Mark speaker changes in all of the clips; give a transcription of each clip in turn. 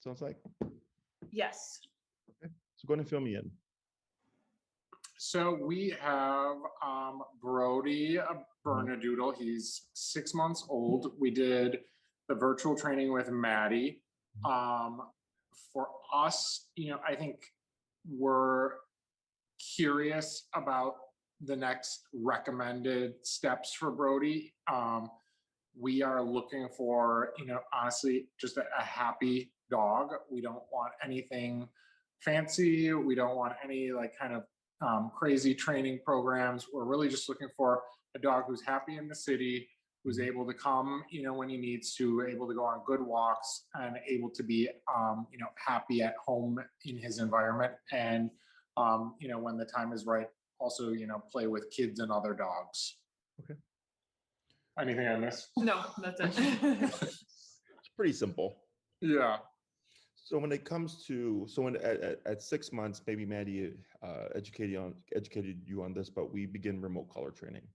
Speaker 1: sounds like.
Speaker 2: Yes.
Speaker 1: Okay. So go ahead and fill me in.
Speaker 3: So we have Brody Bernadoodle. He's 6 months old. We did the virtual training with Maddie. For us, I think we're curious about the next recommended steps for Brody. We are looking for, honestly, just a happy dog. We don't want anything fancy. We don't want any kind of crazy training programs. We're really just looking for a dog who's happy in the city, who's able to come, when he needs to, able to go on good walks, and able to be, happy at home in his environment. And, when the time is right, also, play with kids and other dogs.
Speaker 1: Okay.
Speaker 3: Anything I missed?
Speaker 2: No, that's it.
Speaker 1: It's pretty simple.
Speaker 3: Yeah.
Speaker 1: So when it comes to, at 6 months, maybe Maddie educated you on this, but we begin remote collar training.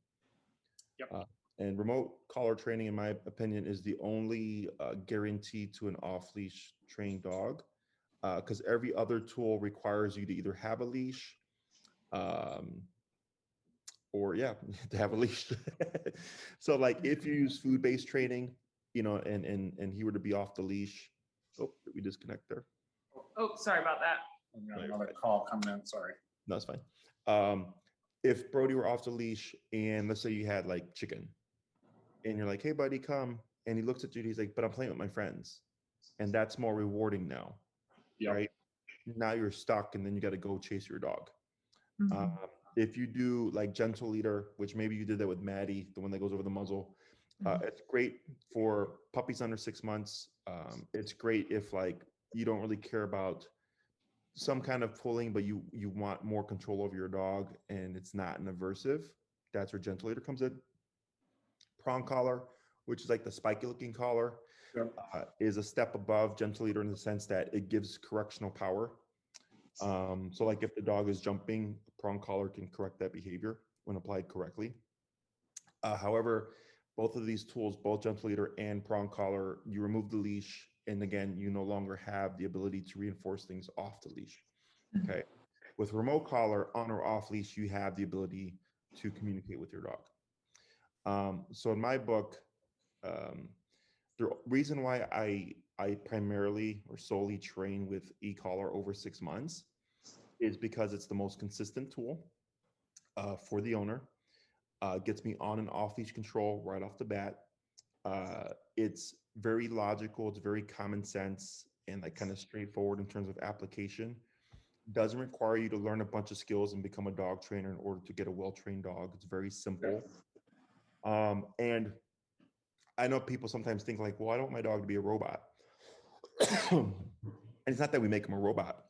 Speaker 3: Yep.
Speaker 1: And remote collar training, in my opinion, is the only guarantee to an off-leash trained dog, because every other tool requires you to either have a leash, or to have a leash. So like if you use food-based training, and he were to be off the leash. Oh, did we disconnect there?
Speaker 2: Oh, sorry about that.
Speaker 3: We got another call coming in. Sorry.
Speaker 1: No, it's fine. If Brody were off the leash and let's say you had like chicken and you're like, hey buddy, come. And he looks at you and he's like, but I'm playing with my friends. And that's more rewarding now.
Speaker 3: Yep.
Speaker 1: Right? Now you're stuck and then you got to go chase your dog.
Speaker 2: Mhm.
Speaker 1: If you do like gentle leader, which maybe you did that with Maddie, the one that goes over the muzzle, it's great for puppies under 6 months. It's great if like you don't really care about some kind of pulling, but you want more control over your dog and it's not an aversive. That's where gentle leader comes in. Prong collar, which is like the spiky looking collar, is a step above gentle leader in the sense that it gives correctional power. So like if the dog is jumping, prong collar can correct that behavior when applied correctly. However, both of these tools, both gentle leader and prong collar, you remove the leash, and again, you no longer have the ability to reinforce things off the leash. Okay. With remote collar, on or off leash, you have the ability to communicate with your dog. So in my book, the reason why I primarily or solely train with e-collar over 6 months is because it's the most consistent tool for the owner. Gets me on and off leash control right off the bat. It's very logical. It's very common sense and like kind of straightforward in terms of application. Doesn't require you to learn a bunch of skills and become a dog trainer in order to get a well-trained dog. It's very simple. And I know people sometimes think like, well, I don't want my dog to be a robot. And it's not that we make him a robot.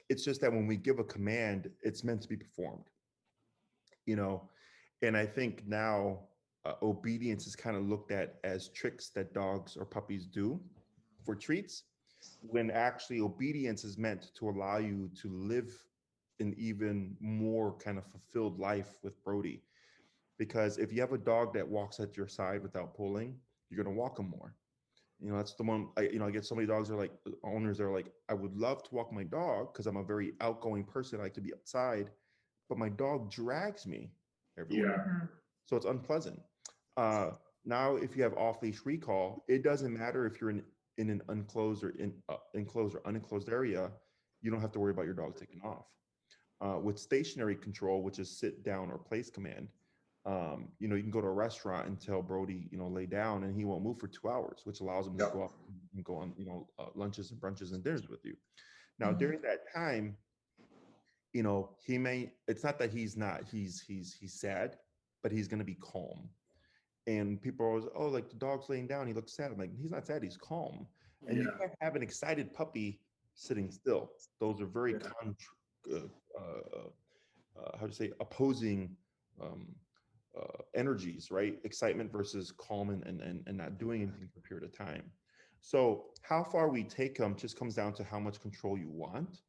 Speaker 1: It's just that when we give a command, it's meant to be performed. And I think now obedience is kind of looked at as tricks that dogs or puppies do for treats, when actually obedience is meant to allow you to live an even more kind of fulfilled life with Brody. Because if you have a dog that walks at your side without pulling, you're going to walk him more. That's the one, I get so many dogs are like, owners are like, I would love to walk my dog because I'm a very outgoing person. I like to be outside, but my dog drags me everywhere.
Speaker 3: Yeah.
Speaker 1: So it's unpleasant. Now, if you have off-leash recall, it doesn't matter if you're in an enclosed or enclosed or unenclosed area, you don't have to worry about your dog taking off. With stationary control, which is sit down or place command, you can go to a restaurant and tell Brody, lay down, and he won't move for 2 hours, which allows him to go out and go on, lunches and brunches and dinners with you. Now, during that time, he may, it's not that he's sad, but he's going to be calm. And people are always, oh, like the dog's laying down, he looks sad. I'm like, he's not sad, he's calm. And you can't have an excited puppy sitting still. Those are very opposing energies, right? Excitement versus calm and not doing anything for a period of time. So how far we take them just comes down to how much control you want.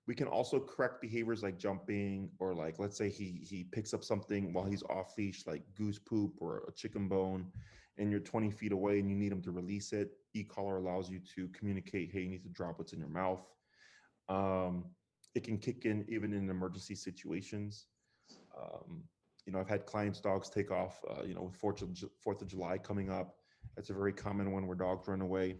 Speaker 1: We can also correct behaviors like jumping, or like, let's say he picks up something while he's off leash, like goose poop or a chicken bone, and you're 20 feet away and you need them to release it, e-collar allows you to communicate, hey, you need to drop what's in your mouth. It can kick in even in emergency situations. I've had clients' dogs take off, with 4th of July coming up. That's a very common one where dogs run away.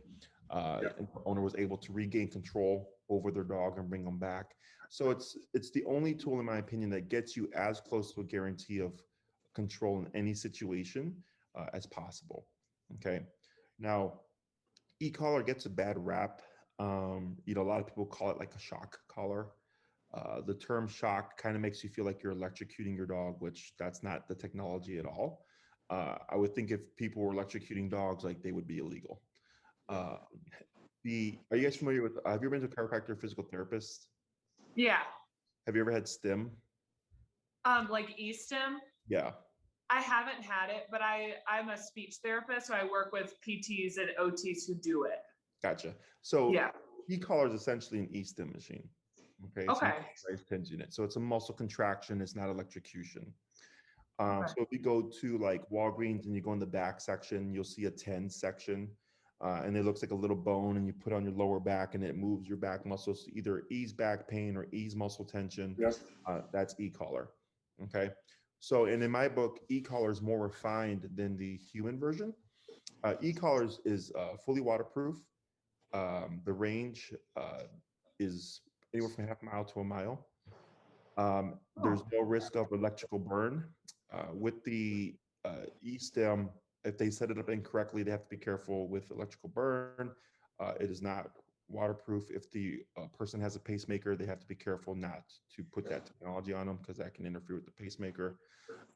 Speaker 1: And the owner was able to regain control over their dog and bring them back. So it's the only tool, in my opinion, that gets you as close to a guarantee of control in any situation as possible. Okay. Now, e-collar gets a bad rap. A lot of people call it like a shock collar. The term shock kind of makes you feel like you're electrocuting your dog, which that's not the technology at all. I would think if people were electrocuting dogs, like they would be illegal. Are you guys familiar with, have you ever been to a chiropractor or physical therapist?
Speaker 2: Yeah.
Speaker 1: Have you ever had stim?
Speaker 2: Like e-stim?
Speaker 1: Yeah.
Speaker 2: I haven't had it, but I'm a speech therapist, so I work with PTs and OTs who do it.
Speaker 1: Gotcha. So
Speaker 2: yeah,
Speaker 1: e-collar is essentially an e-stim machine. Okay. It's
Speaker 2: Okay.
Speaker 1: a pins unit. So it's a muscle contraction. It's not electrocution.
Speaker 2: Okay.
Speaker 1: So if you go to like Walgreens and you go in the back section, you'll see a TENS section. And it looks like a little bone, and you put on your lower back and it moves your back muscles to either ease back pain or ease muscle tension.
Speaker 3: Yes.
Speaker 1: That's e-collar. Okay. So, and in my book, e-collar is more refined than the human version. E-collar is fully waterproof. The range is anywhere from half a mile to a mile. There's no risk of electrical burn. With the e-stim, if they set it up incorrectly, they have to be careful with electrical burn. It is not waterproof. If the person has a pacemaker, they have to be careful not to put that technology on them, because that can interfere with the pacemaker.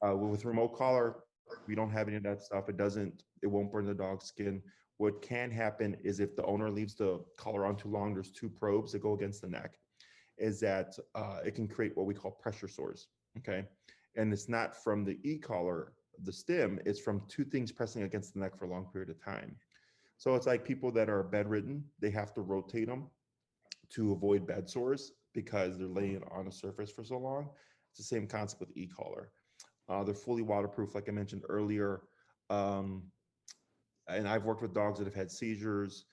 Speaker 1: With remote collar, we don't have any of that stuff. It won't burn the dog's skin. What can happen is if the owner leaves the collar on too long, there's 2 probes that go against the neck, is that it can create what we call pressure sores. Okay. And it's not from the e-collar, the stim, it's from 2 things pressing against the neck for a long period of time. So it's like people that are bedridden, they have to rotate them to avoid bed sores because they're laying on a surface for so long. It's the same concept with e-collar. They're fully waterproof, like I mentioned earlier. And I've worked with dogs that have had seizures,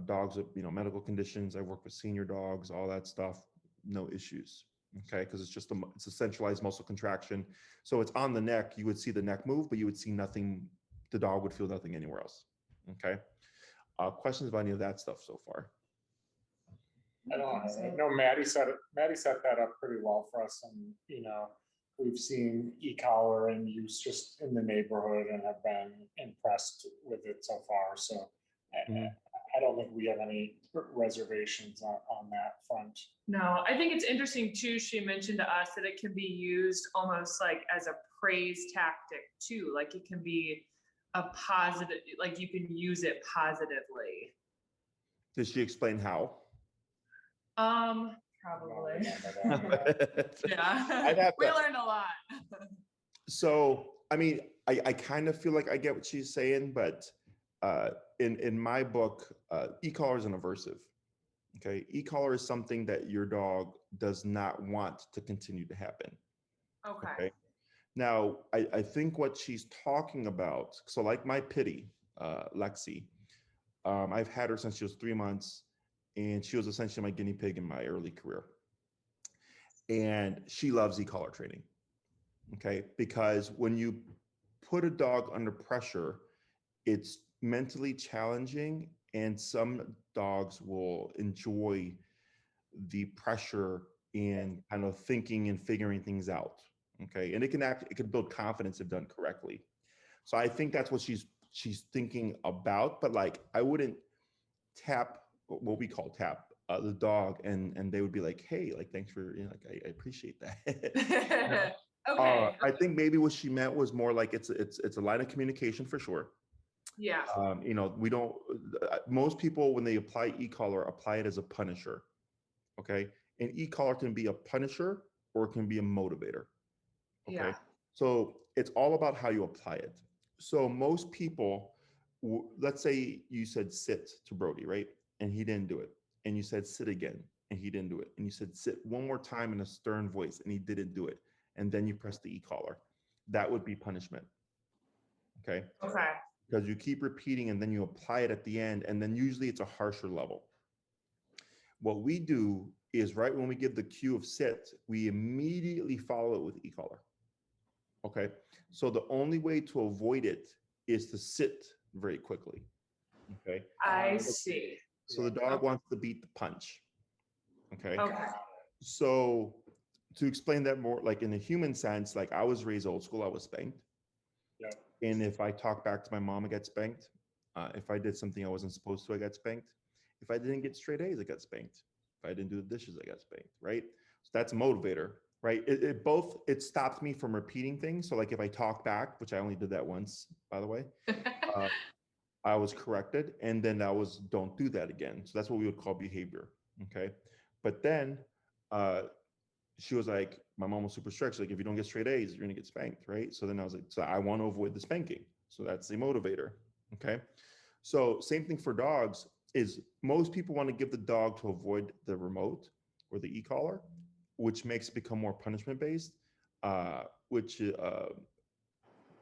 Speaker 1: dogs with medical conditions. I've worked with senior dogs, all that stuff, no issues. Okay, because it's a centralized muscle contraction. So it's on the neck. You would see the neck move, but you would see nothing. The dog would feel nothing anywhere else. Okay. Questions about any of that stuff so far?
Speaker 3: I don't know. Maddie set that up pretty well for us, and we've seen e-collar in use just in the neighborhood and have been impressed with it so far. So I don't think we have any reservations on that front.
Speaker 2: No, I think it's interesting too. She mentioned to us that it can be used almost like as a praise tactic too. Like it can be a positive, like you can use it positively.
Speaker 1: Did she explain how?
Speaker 2: Probably. Yeah. We learned a lot.
Speaker 1: So, I mean, I kind of feel like I get what she's saying, but in my book, e-collar is an aversive. Okay. E-collar is something that your dog does not want to continue to happen.
Speaker 2: Okay.
Speaker 1: Now, I think what she's talking about, so like my pitty, Lexi, I've had her since she was 3 months, and she was essentially my guinea pig in my early career. And she loves e-collar training. Okay. Because when you put a dog under pressure, it's mentally challenging, and some dogs will enjoy the pressure and kind of thinking and figuring things out. Okay. And it can build confidence if done correctly. So I think that's what she's thinking about, but like, I wouldn't tap what we call tap the dog and they would be like, hey, like, thanks for, like, I appreciate that.
Speaker 2: Okay.
Speaker 1: I think maybe what she meant was more like it's a line of communication for sure.
Speaker 2: Yeah.
Speaker 1: We don't, most people, when they apply e-collar, apply it as a punisher. Okay. And e-collar can be a punisher or it can be a motivator. Okay.
Speaker 2: Yeah.
Speaker 1: So it's all about how you apply it. So most people, let's say you said sit to Brody, right? And he didn't do it. And you said sit again and he didn't do it. And you said sit one more time in a stern voice and he didn't do it. And then you press the e-collar. That would be punishment. Okay.
Speaker 2: Okay.
Speaker 1: because you keep repeating and then you apply it at the end, and then usually it's a harsher level. What we do is right when we give the cue of sit, we immediately follow it with e-collar. Okay, so the only way to avoid it is to sit very quickly. Okay,
Speaker 2: I see.
Speaker 1: so the dog wants to beat the punch. Okay,
Speaker 2: Okay.
Speaker 1: so to explain that more, like in a human sense, like I was raised old school, I was spanked.
Speaker 3: Yeah.
Speaker 1: And if I talk back to my mom, I got spanked. If I did something I wasn't supposed to, I got spanked. If I didn't get straight A's, I got spanked. If I didn't do the dishes, I got spanked, right? So that's a motivator, right? It stopped me from repeating things. So like if I talk back, which I only did that once, by the way, I was corrected. And then that was, don't do that again. So that's what we would call behavior, okay? But then she was like, my mom was super strict. She's like, if you don't get straight A's, you're gonna get spanked, right? So then I was like, so I want to avoid the spanking. So that's the motivator, okay? So same thing for dogs is most people want to give the dog to avoid the remote or the e-collar, which makes it become more punishment based, which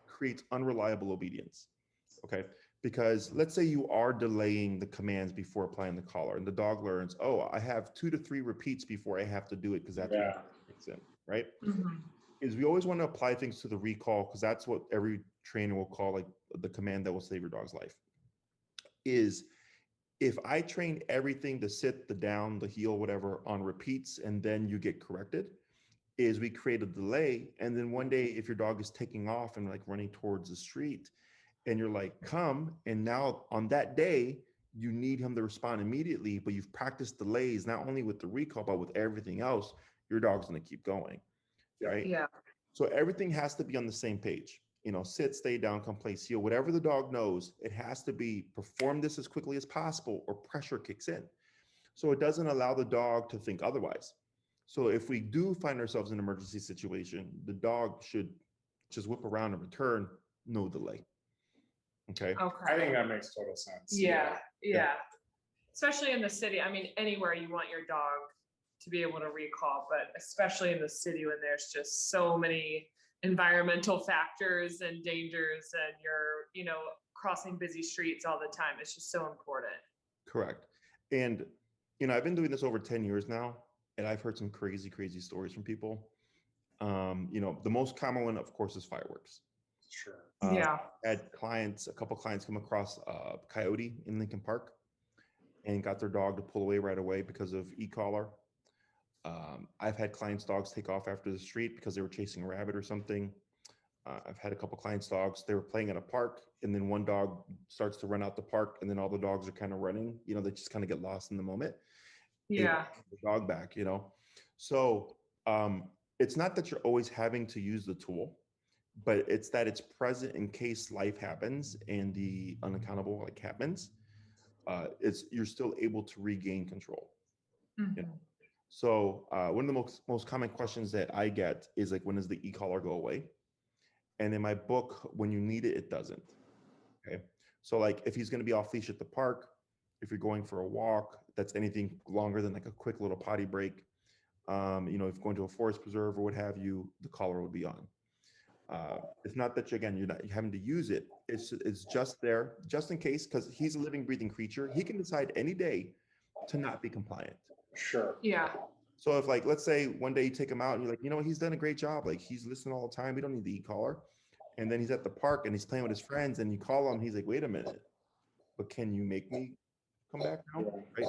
Speaker 1: creates unreliable obedience, okay? Because let's say you are delaying the commands before applying the collar and the dog learns, oh, I have 2 to 3 repeats before I have to do it because that's what kicks in, right?
Speaker 2: Mhm.
Speaker 1: Is we always want to apply things to the recall because that's what every trainer will call like the command that will save your dog's life. Is if I train everything to sit, the down, the heel, whatever on repeats, and then you get corrected, is we create a delay. And then one day, if your dog is taking off and like running towards the street, and you're like, come, and now on that day, you need him to respond immediately, but you've practiced delays, not only with the recall, but with everything else, your dog's gonna keep going, right?
Speaker 2: Yeah.
Speaker 1: So everything has to be on the same page. You know, sit, stay down, come place heel, whatever the dog knows, it has to be perform this as quickly as possible or pressure kicks in. So it doesn't allow the dog to think otherwise. So if we do find ourselves in an emergency situation, the dog should just whip around and return, no delay. Okay.
Speaker 3: I
Speaker 2: Okay.
Speaker 3: think that makes total sense.
Speaker 2: Yeah. Yeah. Especially in the city. I mean, anywhere you want your dog to be able to recall, but especially in the city when there's just so many environmental factors and dangers and you're, crossing busy streets all the time. It's just so important.
Speaker 1: Correct. And, I've been doing this over 10 years now, and I've heard some crazy, crazy stories from people. The most common one, of course, is fireworks.
Speaker 3: Sure.
Speaker 2: Yeah.
Speaker 1: I had a couple clients come across a coyote in Lincoln Park and got their dog to pull away right away because of e-collar. I've had clients' dogs take off after the street because they were chasing a rabbit or something. I've had a couple clients' dogs, they were playing at a park, and then one dog starts to run out the park, and then all the dogs are kind of running. They just kind of get lost in the moment.
Speaker 2: Yeah.
Speaker 1: The dog back, So it's not that you're always having to use the tool, but it's that it's present in case life happens and the unaccountable like happens. You're still able to regain control.
Speaker 2: Mhm.
Speaker 1: So one of the most common questions that I get is like, when does the e-collar go away? And in my book, when you need it, it doesn't. Okay. So like if he's going to be off leash at the park, if you're going for a walk, that's anything longer than like a quick little potty break. If you're going to a forest preserve or what have you, the collar will be on. It's not that you're not having to use it. It's just there, just in case, because he's a living, breathing creature. He can decide any day to not be compliant.
Speaker 3: Sure.
Speaker 2: Yeah.
Speaker 1: So if like, let's say one day you take him out and you're like, he's done a great job. Like he's listening all the time. We don't need the e-collar. And then he's at the park and he's playing with his friends and you call him. He's like, wait a minute, but can you make me come back now? Right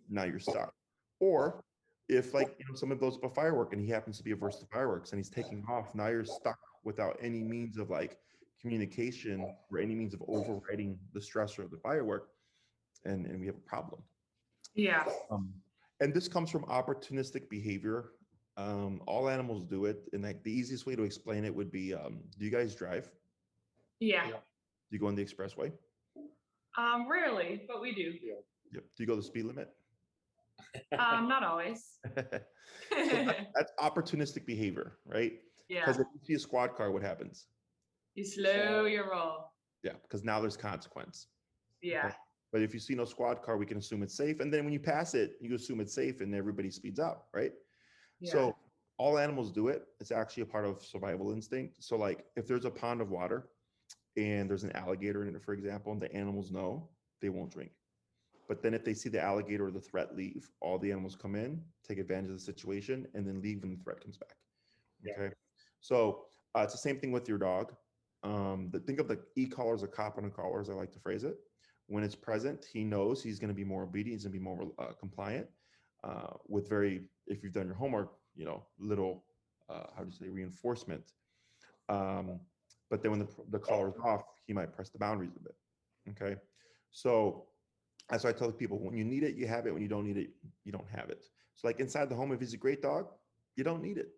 Speaker 1: now you're stuck. Or if like, someone blows up a firework and he happens to be averse to fireworks and he's taking off, now you're stuck without any means of like communication or any means of overriding the stressor of the firework. And we have a problem.
Speaker 2: Yeah.
Speaker 1: And this comes from opportunistic behavior. All animals do it. And like the easiest way to explain it would be, do you guys drive?
Speaker 2: Yeah.
Speaker 1: Do you go on the expressway?
Speaker 2: Rarely, but we do.
Speaker 1: Yep. Do you go the speed limit?
Speaker 2: Not always.
Speaker 1: So that's opportunistic behavior, right?
Speaker 2: Yeah.
Speaker 1: Because if you see a squad car, what happens?
Speaker 2: You slow your roll.
Speaker 1: Yeah, because now there's consequence.
Speaker 2: Yeah.
Speaker 1: Okay? But if you see no squad car, we can assume it's safe. And then when you pass it, you assume it's safe and everybody speeds up, right?
Speaker 2: Yeah.
Speaker 1: So all animals do it. It's actually a part of survival instinct. So like if there's a pond of water and there's an alligator in it, for example, and the animals know, they won't drink. But then if they see the alligator or the threat leave, all the animals come in, take advantage of the situation, and then leave when the threat comes back. Okay. So it's the same thing with your dog. Think of the e-collar as a cop on a collar, as I like to phrase it. When it's present, he knows he's going to be more obedient, he's going to be more compliant with if you've done your homework, little, how do you say, reinforcement. But then when the collar is off, he might press the boundaries a bit. Okay. So that's why I tell people, when you need it, you have it. When you don't need it, you don't have it. So like inside the home, if he's a great dog, you don't need it.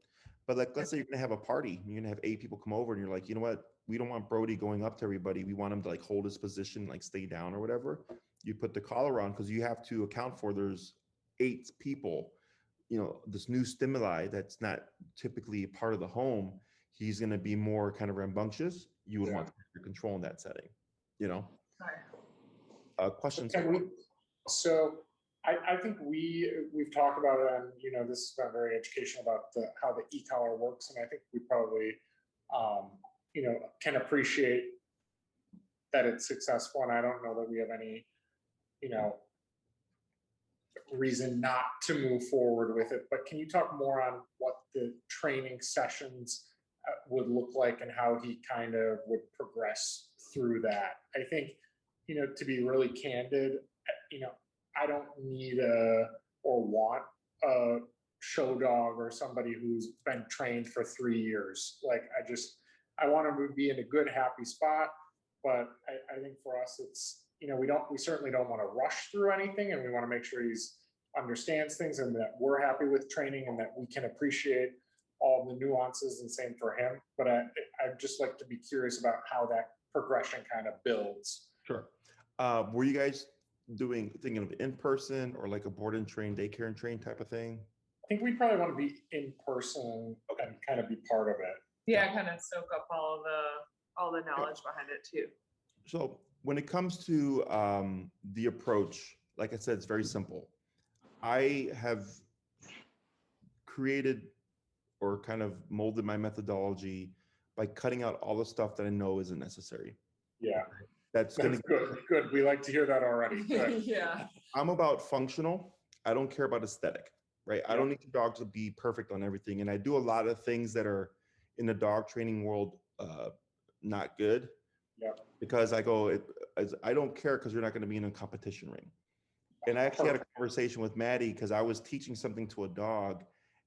Speaker 1: But like, let's say you're gonna have a party, you're gonna have 8 people come over, and you're like, you know what? We don't want Brody going up to everybody. We want him to like hold his position, like stay down or whatever. You put the collar on because you have to account for there's 8 people. This new stimuli that's not typically a part of the home. He's gonna be more kind of rambunctious. You would want to control in that setting. Questions?
Speaker 3: So I think we've talked about it, and this has been very educational about how the e-collar works, and I think we probably can appreciate that it's successful, and I don't know that we have any reason not to move forward with it. But can you talk more on what the training sessions would look like and how he kind of would progress through that? I think to be really candid, I don't need or want a show dog or somebody who's been trained for 3 years. Like, I want him to be in a good, happy spot. But I think for us, it's, we certainly don't want to rush through anything, and we want to make sure he's understands things and that we're happy with training and that we can appreciate all the nuances, and same for him. But I'd just like to be curious about how that progression kind of builds.
Speaker 1: Sure. Were you guys thinking of in-person or like a board and train, daycare and train type of thing?
Speaker 3: I think we probably want to be in person and kind of be part of it.
Speaker 2: Yeah, kind of soak up all the knowledge behind it too.
Speaker 1: So when it comes to the approach, like I said, it's very simple. I have created or kind of molded my methodology by cutting out all the stuff that I know isn't necessary.
Speaker 3: Yeah.
Speaker 1: That's
Speaker 3: good. Good. We like to hear that already. Good.
Speaker 2: Yeah.
Speaker 1: I'm about functional. I don't care about aesthetic, right? I don't need your dog to be perfect on everything. And I do a lot of things that are in the dog training world not good.
Speaker 3: Yeah.
Speaker 1: Because I don't care because you're not going to be in a competition ring. And I actually had a conversation with Maddie because I was teaching something to a dog.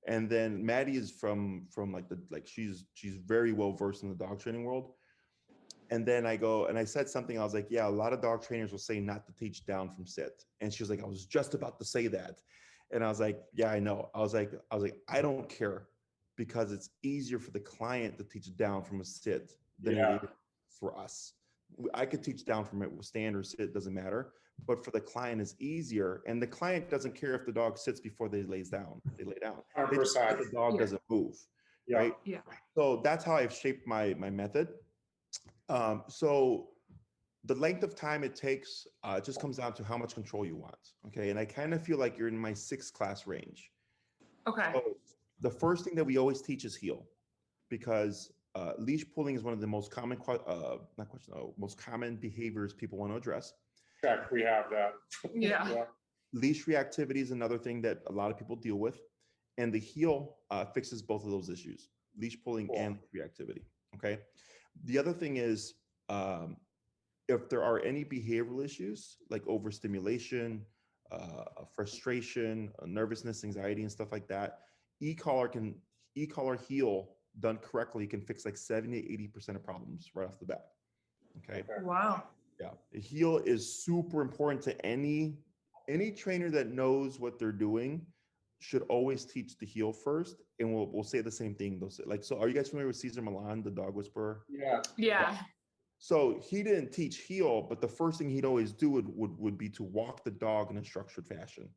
Speaker 1: And then Maddie is from she's very well versed in the dog training world. And then I said something, I was like, yeah, a lot of dog trainers will say not to teach down from sit. And she was like, I was just about to say that. And I was like, yeah, I know. I was like, I don't care, because it's easier for the client to teach down from a sit than it is for us. I could teach down from it with stand or sit, doesn't matter. But for the client, it's easier. And the client doesn't care if the dog sits before they lay down. They lay down.
Speaker 3: 100%.
Speaker 1: The dog doesn't move.
Speaker 3: Yeah.
Speaker 1: Right?
Speaker 2: Yeah.
Speaker 1: So that's how I've shaped my method. So the length of time it takes just comes down to how much control you want. Okay. And I kind of feel like you're in my 6th class range.
Speaker 2: Okay.
Speaker 1: So the first thing that we always teach is heel, because leash pulling is one of the most common, most common behaviors people want to address.
Speaker 3: Check, we have that.
Speaker 2: Yeah.
Speaker 1: Leash reactivity is another thing that a lot of people deal with. And the heel fixes both of those issues, leash pulling and reactivity. Okay. The other thing is, if there are any behavioral issues like overstimulation, frustration, nervousness, anxiety, and stuff like that, e-collar heel done correctly can fix like 70 to 80% of problems right off the bat. Okay.
Speaker 2: Wow.
Speaker 1: Yeah. The heel is super important to any trainer that knows what they're doing. Should always teach the heel first, and we'll say the same thing. They'll say, like, so are you guys familiar with Cesar Millan, the dog whisperer?
Speaker 2: Yeah.
Speaker 1: So he didn't teach heel, but the first thing he'd always do would be to walk the dog in a structured fashion,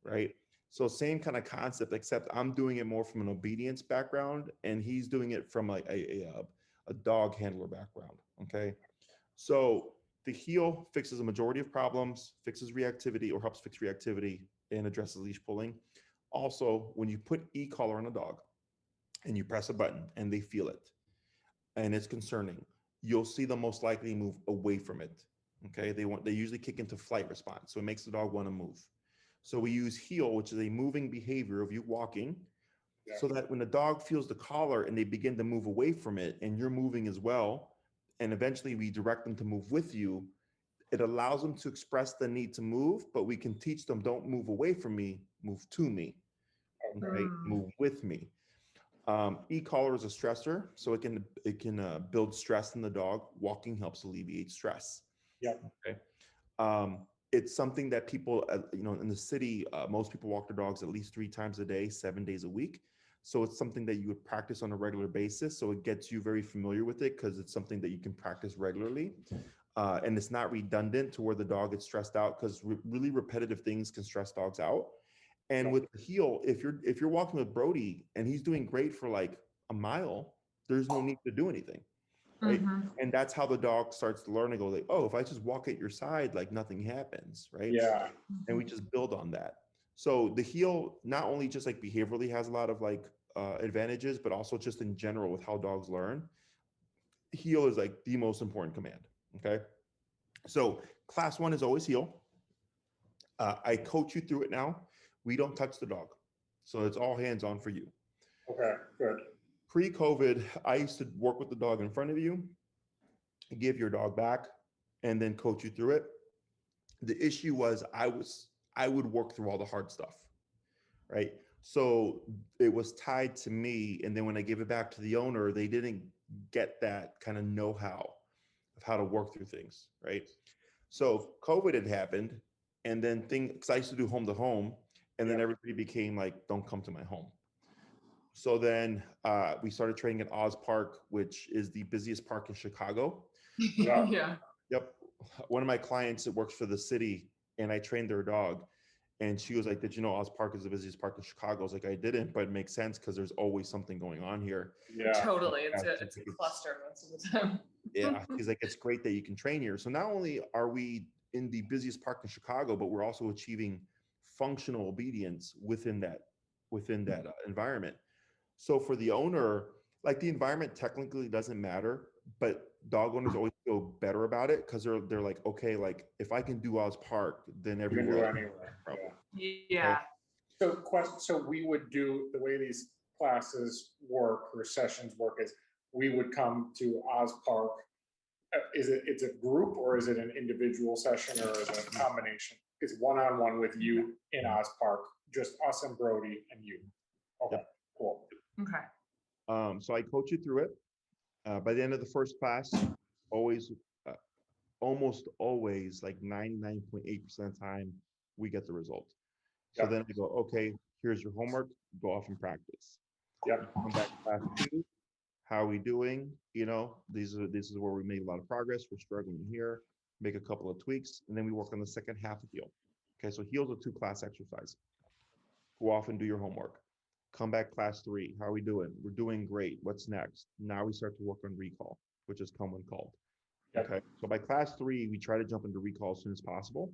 Speaker 1: right? So same kind of concept, except I'm doing it more from an obedience background, and he's doing it from like a dog handler background. Okay, so the heel fixes a majority of problems, fixes reactivity or helps fix reactivity, and addresses leash pulling. Also, when you put e-collar on a dog and you press a button and they feel it and it's concerning, you'll see them most likely move away from it. Okay, they usually kick into flight response, so it makes the dog want to move. So we use heel, which is a moving behavior of you walking, so that when the dog feels the collar and they begin to move away from it, and you're moving as well, and eventually we direct them to move with you, it allows them to express the need to move, but we can teach them, don't move away from me, move to me. Okay, move with me. E-collar is a stressor, so it can build stress in the dog. Walking helps alleviate stress.
Speaker 3: Yep.
Speaker 1: Okay. It's something that people, in the city, most people walk their dogs at least 3 times a day, 7 days a week. So it's something that you would practice on a regular basis. So it gets you very familiar with it because it's something that you can practice regularly. And it's not redundant to where the dog gets stressed out, because really repetitive things can stress dogs out. And with the heel, if you're walking with Brody and he's doing great for like a mile, there's no need to do anything, right? And that's how the dog starts to learn and go like, oh, if I just walk at your side, like nothing happens, right?
Speaker 3: Yeah.
Speaker 1: And we just build on that. So the heel not only just like behaviorally has a lot of like advantages, but also just in general with how dogs learn. Heel is like the most important command. Okay. So class 1 is always heel. I coach you through it now. We don't touch the dog. So it's all hands on for you.
Speaker 3: Okay, good.
Speaker 1: Pre-COVID, I used to work with the dog in front of you, give your dog back, and then coach you through it. The issue was I would work through all the hard stuff, right? So it was tied to me. And then when I gave it back to the owner, they didn't get that kind of know-how of how to work through things, right? So COVID had happened, and then because I used to do home to home, and then everybody became like, don't come to my home. So then we started training at Oz Park, which is the busiest park in Chicago.
Speaker 2: Yeah.
Speaker 1: Yep. One of my clients that works for the city, and I trained their dog. And she was like, did you know Oz Park is the busiest park in Chicago? I was like, I didn't, but it makes sense because there's always something going on here.
Speaker 3: Yeah.
Speaker 2: Totally. It's a cluster most of the time.
Speaker 1: Yeah. He's like, it's great that you can train here. So not only are we in the busiest park in Chicago, but we're also achieving functional obedience within that environment. So for the owner, like the environment technically doesn't matter, but dog owners always feel better about it because they're like, okay, like if I can do Oz Park, then everywhere.
Speaker 2: Yeah.
Speaker 1: Okay.
Speaker 3: So we would do the way these classes work or sessions work is we would come to Oz Park. It's a group, or is it an individual session, or is it a combination? It's one-on-one with you in Oz Park, just us and Brody and you. Okay, cool.
Speaker 2: Okay.
Speaker 1: So I coach you through it. By the end of the first class, almost always, like 99.8% of the time, we get the result. So then I go, okay, here's your homework, go off and practice. Come back to class 2. How are we doing? This is where we made a lot of progress. We're struggling here. Make a couple of tweaks, and then we work on the second half of heel. Okay, so heel's a 2-class exercise. Go off and do your homework. Come back class 3. How are we doing? We're doing great. What's next? Now we start to work on recall, which is come when called. Okay, so by class 3, we try to jump into recall as soon as possible.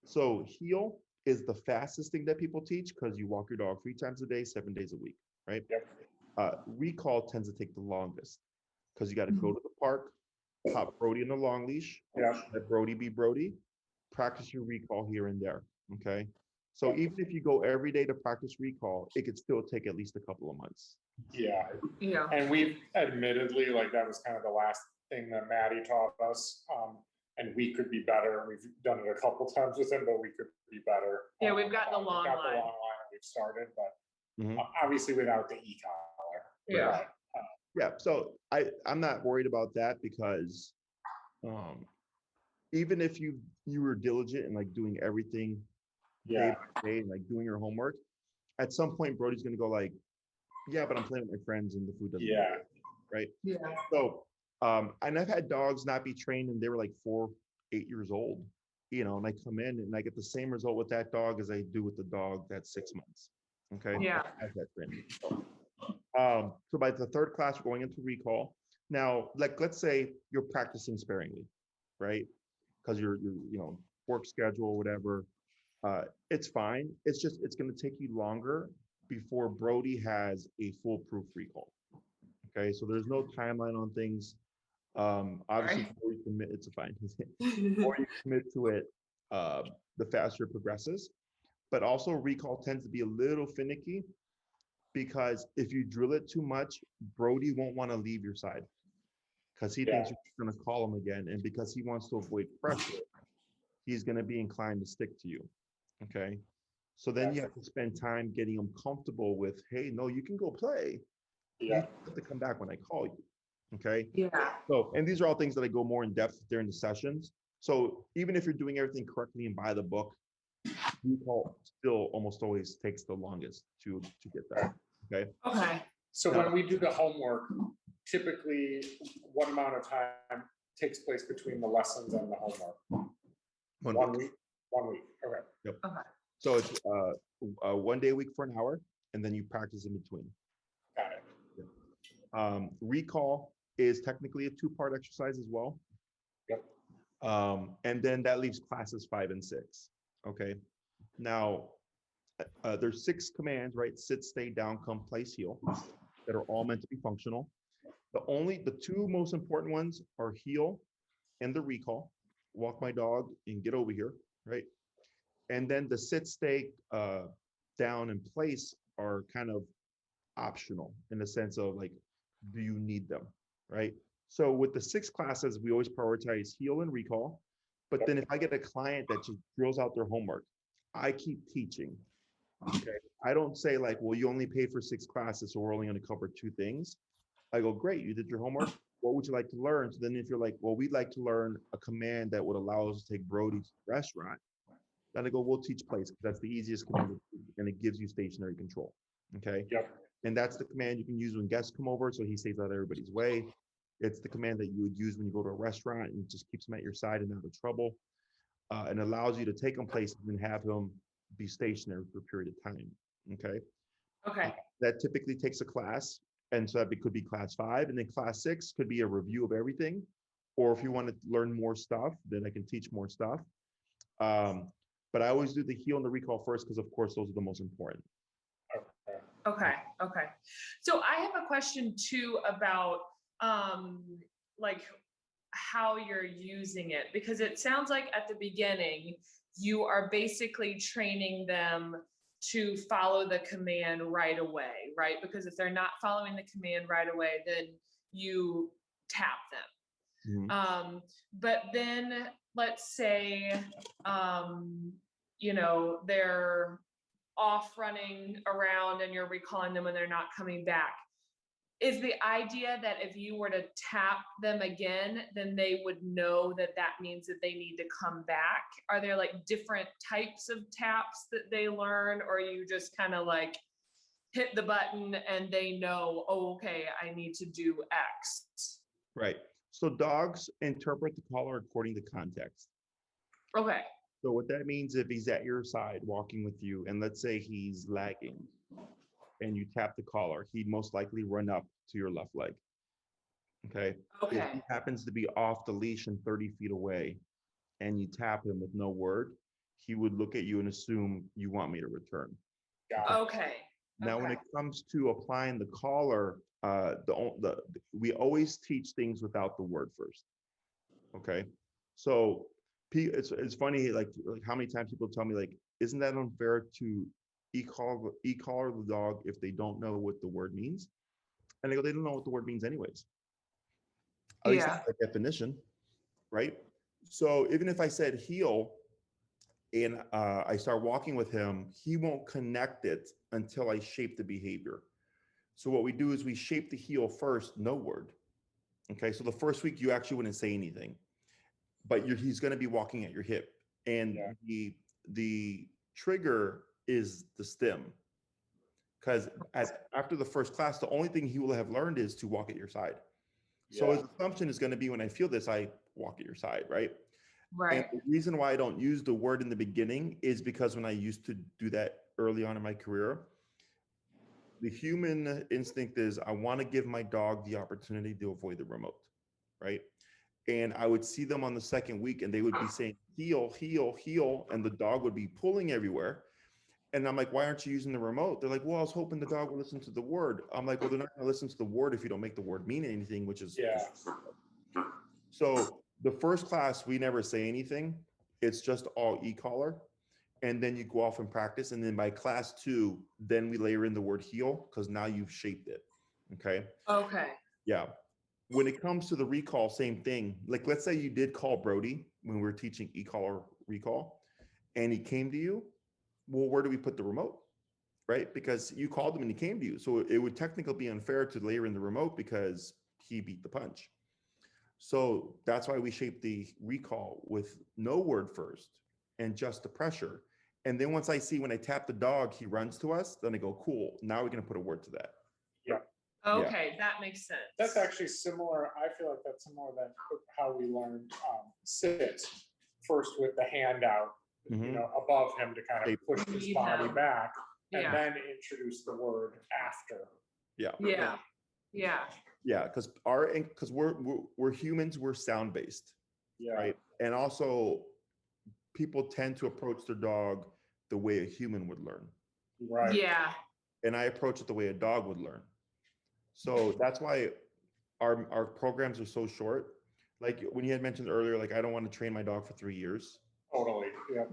Speaker 1: So heel is the fastest thing that people teach because you walk your dog 3 times a day, 7 days a week, right? Recall tends to take the longest because you got to go to the park, pop Brody in the long leash, let Brody be Brody, practice your recall here and there. Okay. So even if you go every day to practice recall, it could still take at least a couple of months.
Speaker 2: Yeah.
Speaker 3: And we've admittedly, like, that was kind of the last thing that Maddie taught us. And we could be better. We've done it a couple times with him, but we could be better.
Speaker 2: Yeah, we've got the long line.
Speaker 3: We've started, but obviously without the e-collar.
Speaker 2: Yeah.
Speaker 1: Yeah. So I'm not worried about that because even if you were diligent and like doing everything day by day and like doing your homework, at some point Brody's gonna go like, yeah, but I'm playing with my friends and the food doesn't right?
Speaker 2: Yeah.
Speaker 1: So and I've had dogs not be trained and they were like 4, 8 years old, and I come in and I get the same result with that dog as I do with the dog that's 6 months. Okay.
Speaker 2: Yeah.
Speaker 1: As that training. So by the 3rd class, we're going into recall. Now, like, let's say you're practicing sparingly, right? Because your work schedule, whatever, it's fine. It's going to take you longer before Brody has a foolproof recall. Okay, so there's no timeline on things. Obviously, the more you commit, it's fine. The more you commit to it, the faster it progresses. But also recall tends to be a little finicky because if you drill it too much, Brody won't want to leave your side because he thinks you're going to call him again. And because he wants to avoid pressure, he's going to be inclined to stick to you. Okay. So then you have to spend time getting him comfortable with, hey, no, you can go play. You have to come back when I call you. Okay.
Speaker 2: Yeah.
Speaker 1: So, and these are all things that I go more in depth during the sessions. So even if you're doing everything correctly and by the book, recall still almost always takes the longest to get that. Okay.
Speaker 2: Okay.
Speaker 3: So when we do the homework, typically what amount of time takes place between the lessons and the homework? 1 week. 1 week. Okay.
Speaker 1: Yep.
Speaker 2: Okay.
Speaker 1: So it's 1 day a week for an hour, and then you practice in between.
Speaker 3: Got it.
Speaker 1: Yep. Recall is technically a 2-part exercise as well.
Speaker 3: Yep.
Speaker 1: And then that leaves classes 5 and 6. Okay. Now, there's 6 commands, right? Sit, stay, down, come, place, heel, that are all meant to be functional. The 2 most important ones are heel and the recall. Walk my dog and get over here, right? And then the sit, stay, down, and place are kind of optional in the sense of like, do you need them, right? So with the 6 classes, we always prioritize heel and recall. But then if I get a client that just drills out their homework, I keep teaching. Okay. I don't say like, well, you only pay for 6 classes, so we're only going to cover 2 things. I go, great, you did your homework. What would you like to learn? So then if you're like, well, we'd like to learn a command that would allow us to take Brody to the restaurant, then I go, we'll teach place because that's the easiest command and it gives you stationary control. Okay.
Speaker 3: Yep.
Speaker 1: And that's the command you can use when guests come over, so he stays out of everybody's way. It's the command that you would use when you go to a restaurant and it just keeps him at your side and out of trouble. And allows you to take him places and have him be stationary for a period of time. Okay.
Speaker 2: Okay.
Speaker 1: That typically takes a class. And so that could be class 5. And then class 6 could be a review of everything. Or if you want to learn more stuff, then I can teach more stuff. But I always do the heel and the recall first because, of course, those are the most important.
Speaker 2: Okay. Okay. So I have a question too about like how you're using it, because it sounds like at the beginning you are basically training them to follow the command right away, right? Because if they're not following the command right away, then you tap them.
Speaker 1: Mm-hmm.
Speaker 2: But then let's say, you know, they're off running around and you're recalling them and they're not coming back. Is the idea that if you were to tap them again, then they would know that that means that they need to come back? Are there like different types of taps that they learn, or you just kind of like hit the button and they know, oh, okay, I need to do X?
Speaker 1: Right. So dogs interpret the collar according to context.
Speaker 2: Okay.
Speaker 1: So what that means, if he's at your side walking with you, and let's say he's lagging, and you tap the collar, he'd most likely run up to your left leg. Okay.
Speaker 2: Okay.
Speaker 1: If he happens to be off the leash and 30 feet away, and you tap him with no word, he would look at you and assume you want me to return.
Speaker 2: Okay.
Speaker 1: Now, when it comes to applying the collar, we always teach things without the word first. Okay. So it's funny, like how many times people tell me, like, isn't that unfair to e-collar the dog if they don't know what the word means? And they go, they don't know what the word means anyways. At least that's the definition, right? So even if I said heel and I start walking with him, he won't connect it until I shape the behavior. So what we do is we shape the heel first, no word. Okay, so the first week you actually wouldn't say anything, but he's going to be walking at your hip, and the trigger is the stem. Because after the first class, the only thing he will have learned is to walk at your side. So his assumption is going to be, when I feel this, I walk at your side, right?
Speaker 2: Right.
Speaker 1: And the reason why I don't use the word in the beginning is because when I used to do that early on in my career, the human instinct is I want to give my dog the opportunity to avoid the remote, right? And I would see them on the second week and they would be saying heel, heel, heel, and the dog would be pulling everywhere. And I'm like, why aren't you using the remote? They're like, well, I was hoping the dog would listen to the word. I'm like, well, they're not going to listen to the word if you don't make the word mean anything, which is So the first class, we never say anything. It's just all e-collar. And then you go off and practice. And then by class 2, then we layer in the word heel because now you've shaped it. Okay.
Speaker 2: Okay.
Speaker 1: Yeah. When it comes to the recall, same thing. Like, let's say you did call Brody when we were teaching e-collar recall and he came to you. Well, where do we put the remote? Right? Because you called him and he came to you. So it would technically be unfair to layer in the remote because he beat the punch. So that's why we shape the recall with no word first and just the pressure. And then once I see when I tap the dog, he runs to us, then I go, cool. Now we're going to put a word to that.
Speaker 3: Yeah.
Speaker 2: Okay, that makes sense.
Speaker 3: That's actually similar. I feel like that's similar than how we learned sit first with the hand out, you know, above him to kind of push his body back, and then introduce the word after.
Speaker 1: Yeah.
Speaker 2: Yeah. Yeah.
Speaker 1: Yeah, because we're humans, we're sound based.
Speaker 3: Yeah.
Speaker 1: Right. And also people tend to approach their dog the way a human would learn.
Speaker 3: Right.
Speaker 2: Yeah.
Speaker 1: And I approach it the way a dog would learn. So that's why our programs are so short. Like when you had mentioned earlier, like I don't want to train my dog for 3 years.
Speaker 3: Totally. Yeah.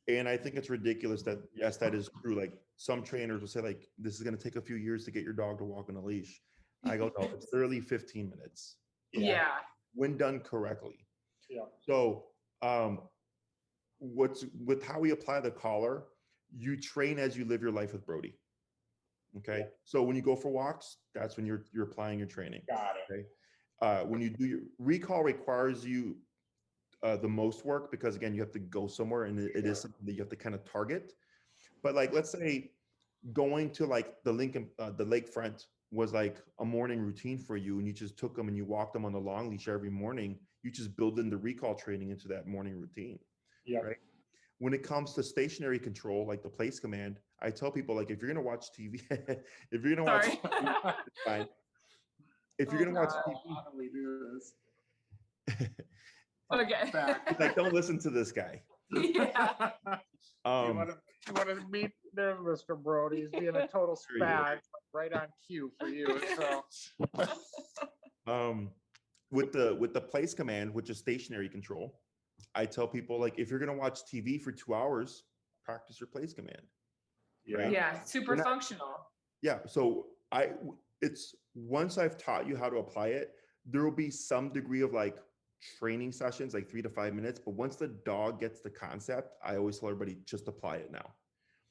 Speaker 1: And I think it's ridiculous that, yes, that is true. Like some trainers will say like, this is going to take a few years to get your dog to walk on a leash. I go, no, it's literally 15 minutes.
Speaker 2: Yeah.
Speaker 1: When done correctly.
Speaker 3: Yeah.
Speaker 1: So what's with how we apply the collar, you train as you live your life with Brody. Okay.
Speaker 3: Yeah.
Speaker 1: So when you go for walks, that's when you're applying your training.
Speaker 3: Got it.
Speaker 1: Okay. When you do your recall requires you the most work because again, you have to go somewhere and it is something that you have to kind of target. But like, let's say going to like the lakefront was like a morning routine for you and you just took them and you walked them on the long leash every morning, you just build in the recall training into that morning routine.
Speaker 3: Yeah.
Speaker 1: Right. When it comes to stationary control, like the place command, I tell people like, if you're going to watch TV, if you're going to watch TV, it's fine. If you're going to watch TV,
Speaker 3: how do we do this?
Speaker 2: Okay.
Speaker 1: like, don't listen to this guy.
Speaker 2: Yeah.
Speaker 3: You want to meet there, Mr. Brody? He's being a total spag, right on cue for you. So,
Speaker 1: with the place command, which is stationary control, I tell people like, if you're going to watch TV for 2 hours, practice your place command.
Speaker 3: yeah.
Speaker 2: Yeah. Super functional.
Speaker 1: Yeah. So it's once I've taught you how to apply it, there will be some degree of like training sessions, like 3 to 5 minutes. But once the dog gets the concept, I always tell everybody just apply it now.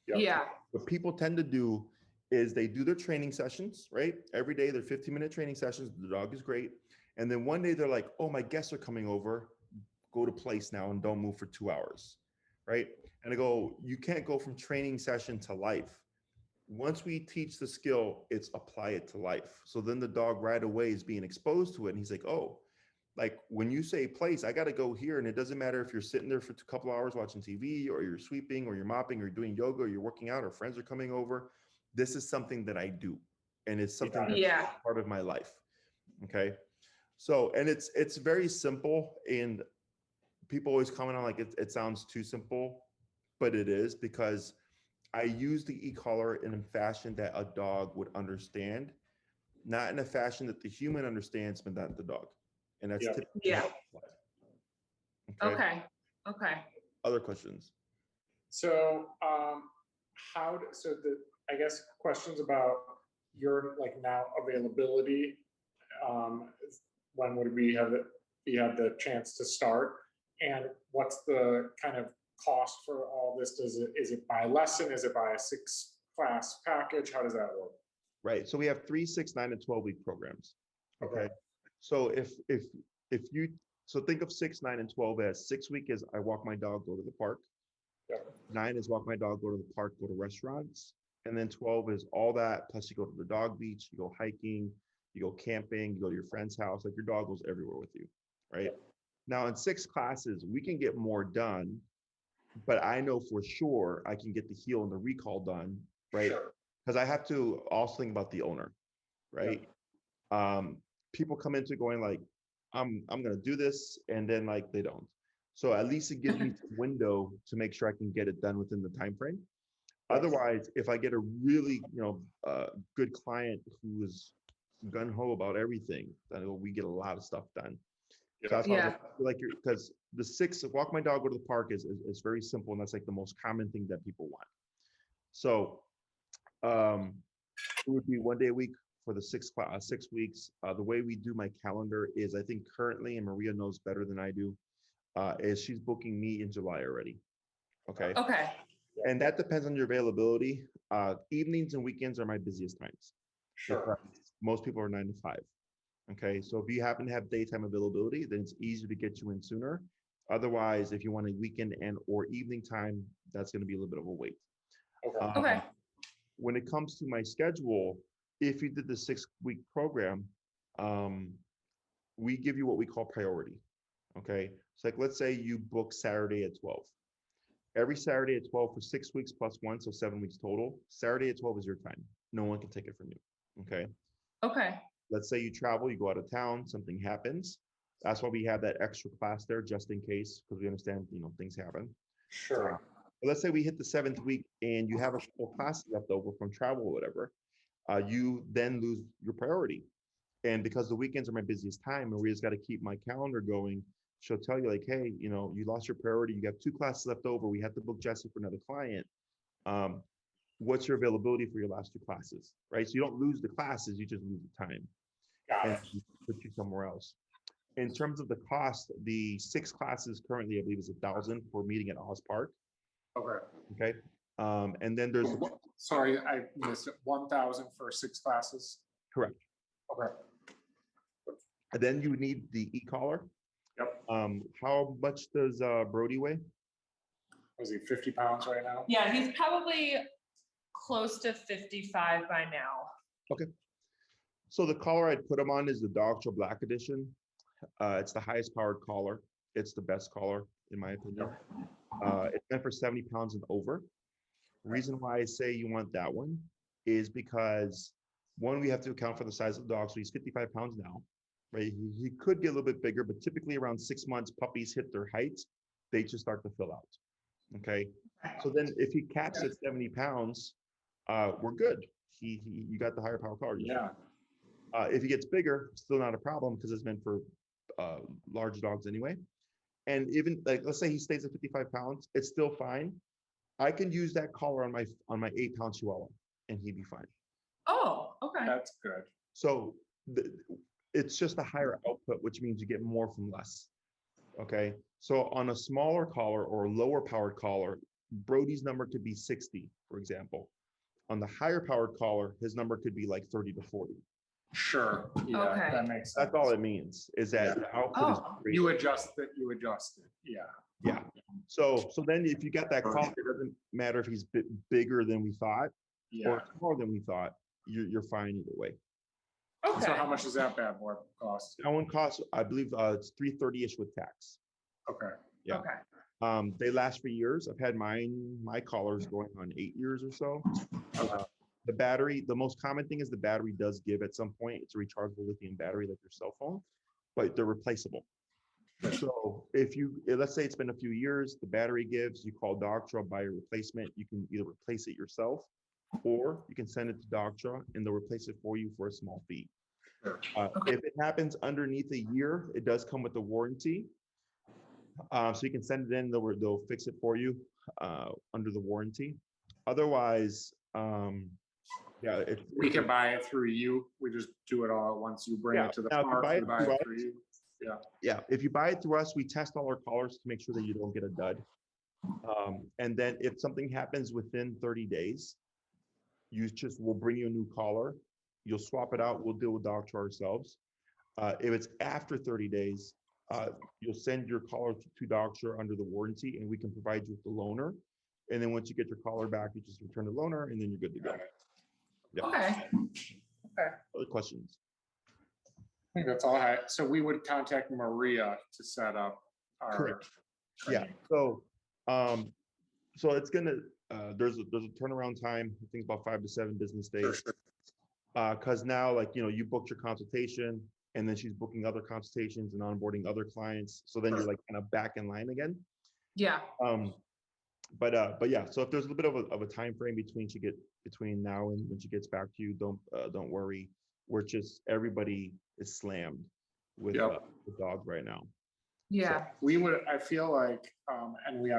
Speaker 3: Yep.
Speaker 2: Yeah.
Speaker 1: What people tend to do is they do their training sessions, right? Every day, they're 15-minute training sessions. The dog is great. And then one day they're like, oh, my guests are coming over. Go to place now and don't move for 2 hours, right? And I go, you can't go from training session to life. Once we teach the skill, it's apply it to life. So then the dog right away is being exposed to it. And he's like, oh, like when you say place, I got to go here. And it doesn't matter if you're sitting there for a couple of hours watching TV or you're sweeping or you're mopping or you're doing yoga or you're working out or friends are coming over. This is something that I do. And it's something that's part of my life. Okay. So, and it's very simple. And people always comment on like, it sounds too simple, but it is because I use the e-collar in a fashion that a dog would understand, not in a fashion that the human understands, but not the dog. And that's typically
Speaker 2: Okay.
Speaker 1: Other questions?
Speaker 3: So, I guess questions about your like now availability. When would we have the chance to start? And what's the kind of cost for all this? Is it by lesson? Is it by a 6-class package? How does that work?
Speaker 1: Right. So we have 3, 6, 9, and 12-week programs. Okay. So if you think of 6, 9, and 12 as 6 week is I walk my dog, go to the park. 9 is walk my dog, go to the park, go to restaurants. And then 12 is all that. Plus you go to the dog beach, you go hiking, you go camping, you go to your friend's house. Like your dog goes everywhere with you. Right. Now in 6 classes, we can get more done, but I know for sure I can get the heel and the recall done, right? Because I have to also think about the owner, right? People come into going like, I'm gonna do this, and then like they don't. So at least it gives me a window to make sure I can get it done within the time frame. Otherwise, if I get a really good client who is gung ho about everything, then we get a lot of stuff done. So that's why I was
Speaker 2: Yeah.
Speaker 1: like you're, because the 6 walk my dog, go to the park is very simple, and that's like the most common thing that people want. So it would be 1 day a week for the 6 weeks. The way we do my calendar is, I think currently, and Maria knows better than I do, is she's booking me in July already. Okay.
Speaker 2: Okay.
Speaker 1: And that depends on your availability. Evenings and weekends are my busiest times.
Speaker 3: Sure.
Speaker 1: Most people are 9 to 5. Okay. So if you happen to have daytime availability, then it's easier to get you in sooner. Otherwise, if you want a weekend and or evening time, that's going to be a little bit of a wait.
Speaker 3: Okay.
Speaker 2: Okay.
Speaker 1: When it comes to my schedule, if you did the 6-week program, we give you what we call priority. Okay. So like, let's say you book Saturday at 12. Every Saturday at 12 for 6 weeks plus 1, so 7 weeks total. Saturday at 12 is your time. No one can take it from you. Okay.
Speaker 2: Okay.
Speaker 1: Let's say you travel, you go out of town, something happens. That's why we have that extra class there, just in case, because we understand, things happen.
Speaker 3: Sure.
Speaker 1: But let's say we hit the 7th week and you have a couple classes left over from travel or whatever. You then lose your priority. And because the weekends are my busiest time, Maria's got to keep my calendar going. She'll tell you like, hey, you lost your priority. You have 2 classes left over. We have to book Jesse for another client. What's your availability for your last 2 classes, right? So you don't lose the classes, you just lose the time.
Speaker 3: Got
Speaker 1: And
Speaker 3: it.
Speaker 1: put you somewhere else. In terms of the cost, the 6 classes currently, I believe, is $1,000 for meeting at Oz Park.
Speaker 3: Okay.
Speaker 1: Okay. And then there's
Speaker 3: Sorry, I missed it. 1,000 for 6 classes.
Speaker 1: correct.
Speaker 3: Okay.
Speaker 1: And then you need the e-collar.
Speaker 3: Yep.
Speaker 1: How much does Brody weigh?
Speaker 3: Was he 50 pounds right now?
Speaker 2: Yeah, he's probably close to 55 by now.
Speaker 1: So the collar I'd put him on is the Dogtra Black Edition. It's the highest powered collar. It's the best collar, in my opinion. It's meant for 70 pounds and over. Reason why I say you want that one is because, one, we have to account for the size of the dog. So he's 55 pounds now, right? He could get a little bit bigger, but typically around 6 months, puppies hit their height, they just start to fill out. Okay. So then if he caps at 70 pounds, we're good. You got the higher power collar.
Speaker 3: Yeah.
Speaker 1: If he gets bigger, still not a problem because it's meant for large dogs anyway. And even like, let's say he stays at 55 pounds, it's still fine. I can use that collar on my 8-pound Chihuahua, and he'd be fine.
Speaker 2: Oh, okay.
Speaker 3: That's good.
Speaker 1: So it's just a higher output, which means you get more from less. Okay. So on a smaller collar or lower powered collar, Brody's number could be 60, for example. On the higher powered collar, his number could be like 30 to 40.
Speaker 3: Sure. Yeah,
Speaker 2: Okay.
Speaker 3: that makes sense.
Speaker 1: That's all it means, is that the output is great.
Speaker 3: You adjust it. Yeah.
Speaker 1: Yeah. So then if you got that collar, it doesn't matter if he's bigger than we thought
Speaker 3: Yeah.
Speaker 1: or smaller than we thought. You're fine either way.
Speaker 2: Okay.
Speaker 3: So how much does that bad boy cost?
Speaker 1: That one costs, I believe, it's $330-ish with tax.
Speaker 3: Okay.
Speaker 1: Yeah.
Speaker 2: Okay.
Speaker 1: They last for years. I've had my collars going on 8 years or so. The battery, the most common thing is the battery does give at some point. It's a rechargeable lithium battery like your cell phone, but they're replaceable. So let's say it's been a few years, the battery gives, you call Dogtra, buy a replacement. You can either replace it yourself or you can send it to Dogtra and they'll replace it for you for a small fee. If it happens underneath a year, it does come with a warranty. So you can send it in, they'll fix it for you under the warranty. Otherwise,
Speaker 3: We can buy it through you. We just do it all at once. You bring it to the
Speaker 1: Now, if you
Speaker 3: park,
Speaker 1: buy
Speaker 3: we
Speaker 1: it
Speaker 3: buy
Speaker 1: through
Speaker 3: it through you.
Speaker 1: Yeah, if you buy it through us, we test all our collars to make sure that you don't get a dud. And then if something happens within 30 days, we'll bring you a new collar. You'll swap it out. We'll deal with Dogtra ourselves. If it's after 30 days, you'll send your collar to Dogtra under the warranty, and we can provide you with the loaner. And then once you get your collar back, you just return the loaner, and then you're good to go. Yeah.
Speaker 2: Okay.
Speaker 1: Other questions?
Speaker 3: I think that's all I had. So we would contact Maria to set up our.
Speaker 1: Correct. Yeah.
Speaker 3: training.
Speaker 1: So it's gonna there's a turnaround time. I think about 5 to 7 business days.
Speaker 3: Sure.
Speaker 1: Because now, like, you booked your consultation, and then she's booking other consultations and onboarding other clients. So then you're like kind of back in line again.
Speaker 2: Yeah.
Speaker 1: But yeah. So if there's a little bit of a time frame between now and when she gets back to you, don't worry. We're just, everybody is slammed. with the dog right now.
Speaker 2: Yeah.
Speaker 3: So I feel like, and we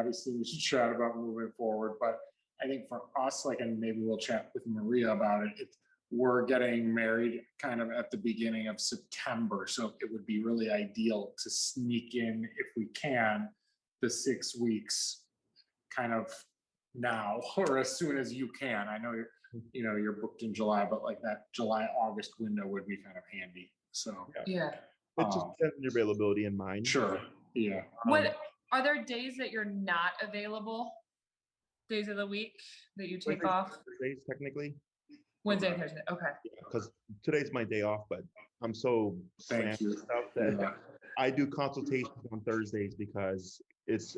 Speaker 3: should chat about moving forward, but I think for us, like, and maybe we'll chat with Maria about it, we're getting married kind of at the beginning of September. So it would be really ideal to sneak in, if we can, the 6 weeks kind of now, or as soon as you can. I know you're booked in July, but like that July-August window would be kind of handy. So
Speaker 2: Yeah.
Speaker 1: It just depends on your availability in mind.
Speaker 3: Sure. Yeah.
Speaker 2: What are there days that you're not available? Days of the week that you take off?
Speaker 1: Days technically.
Speaker 2: Wednesday and Thursday. Okay.
Speaker 1: Because today's my day off, but I'm so
Speaker 3: Thank you.
Speaker 1: stuff that I do consultations on Thursdays because it's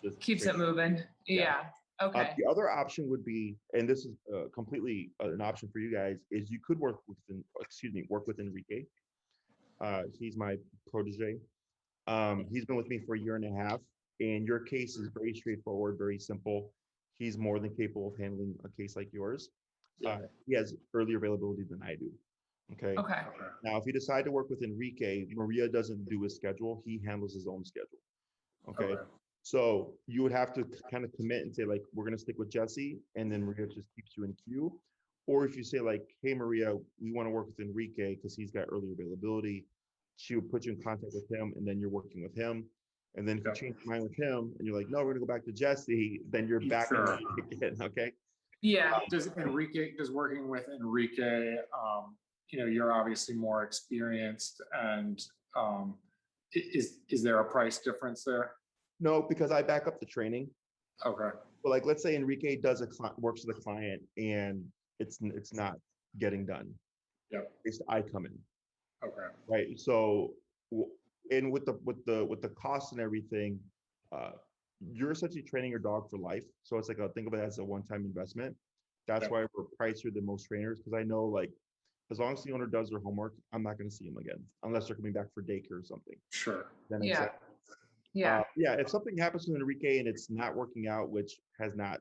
Speaker 1: just
Speaker 2: Keeps it moving. Yeah. Okay.
Speaker 1: The other option would be, and this is completely an option for you guys, is you could work with Enrique. He's my protege. He's been with me for a year and a half, and your case is very straightforward, very simple. He's more than capable of handling a case like yours. He has earlier availability than I do. Okay. Now, if you decide to work with Enrique, Maria doesn't do his schedule. He handles his own schedule. Okay. So you would have to kind of commit and say, like, we're going to stick with Jesse, and then Maria just keeps you in queue. Or if you say, like, hey, Maria, we want to work with Enrique because he's got earlier availability, she would put you in contact with him, and then you're working with him. And then if you change your mind with him and you're like, no, we're going to go back to Jesse, then you're back again. Okay.
Speaker 3: Yeah. Does working with Enrique, you're obviously more experienced, and is there a price difference there?
Speaker 1: No, because I back up the training.
Speaker 3: Okay.
Speaker 1: But like, let's say Enrique works with a client and it's not getting done.
Speaker 3: Yeah.
Speaker 1: I come in.
Speaker 3: Okay.
Speaker 1: Right. So, and with the cost and everything, you're essentially training your dog for life. So it's like think of it as a one-time investment. That's why we're pricier than most trainers, because I know, like, as long as the owner does their homework, I'm not going to see him again unless they're coming back for daycare or something.
Speaker 3: Sure.
Speaker 1: Then
Speaker 2: yeah.
Speaker 1: If something happens with Enrique and it's not working out, which has not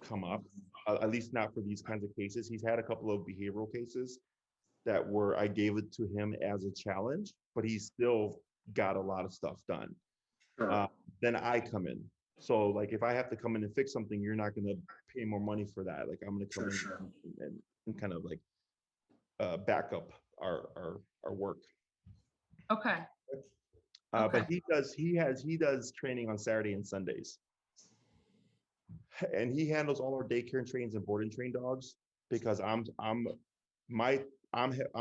Speaker 1: come up, at least not for these kinds of cases. He's had a couple of behavioral cases that I gave it to him as a challenge, but he's still got a lot of stuff done.
Speaker 3: Sure.
Speaker 1: Then I come in. So like, if I have to come in and fix something, you're not going to pay more money for that. Like, I'm going to come in and kind of like back up our work.
Speaker 2: Okay.
Speaker 1: But he does training on Saturday and Sundays, and he handles all our daycare and trains and board and train dogs, because I'm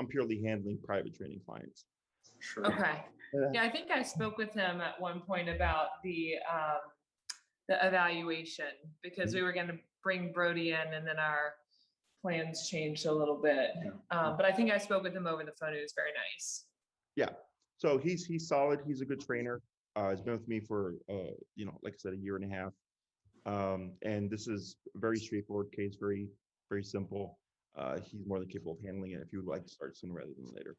Speaker 1: purely handling private training clients.
Speaker 3: Sure.
Speaker 2: Okay. Yeah, I think I spoke with him at one point about the evaluation, because we were going to bring Brody in, and then our plans changed a little bit. But I think I spoke with him over the phone. It was very nice.
Speaker 1: Yeah. So he's solid. He's a good trainer. He's been with me for like I said, a year and a half. And this is a very straightforward case, very, very simple. He's more than capable of handling it if you would like to start sooner rather than later.